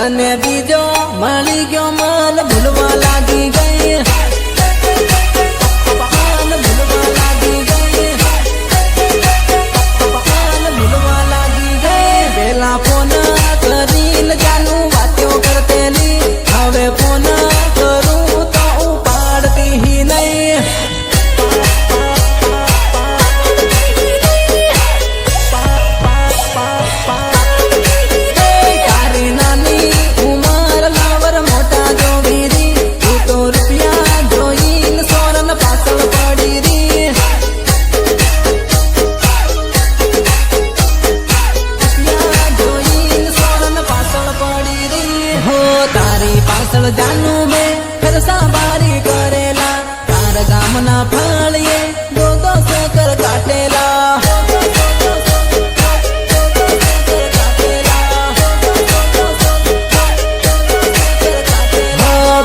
અને બીજો મળી ગયો મન ભૂલવા લાગી ગઈ પેલા ફોન કરીને જાનું વાતો કરતેલી હવે ફોન કરું તો ઉપાડતી નહીં તારી નાની ઉમર લાવર મોટા જોવીરી તું તો રૂપિયા જોઈને સોરન પાછળ પડી રી તારી પાછળ જાનું મેં ખરસા બારી કરેલા તાર ગામના ફાળીએ દો ચક્કર કાટેલા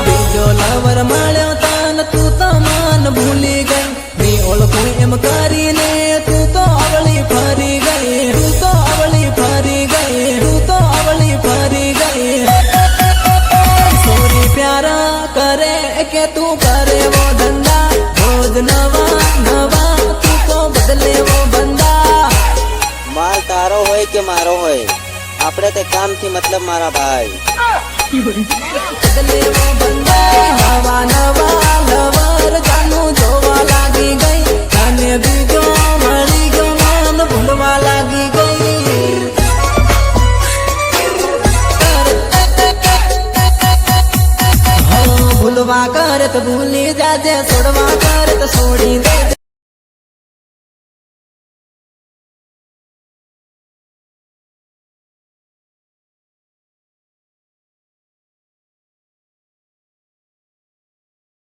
બીજો લવર મળ્યો તાન તું તો મન ભૂલી ગઈ મેં ઓળખું એમ કરીને તું તો અવળી ફરી ગઈ તું તો અવળી ફરી ગઈ તું તો અવળી ફરી ગઈ प्यारा करे के तू करे वो धंधा रोज नवा नवा तू को बदले वो बंदा माल तारो होय के मारो होय આપણે તે કામ થી મતલબ મારા ભાઈ બદલે वो बंदा हवा नवा लवर जानू જોવા લાગી ગઈ અને બીજો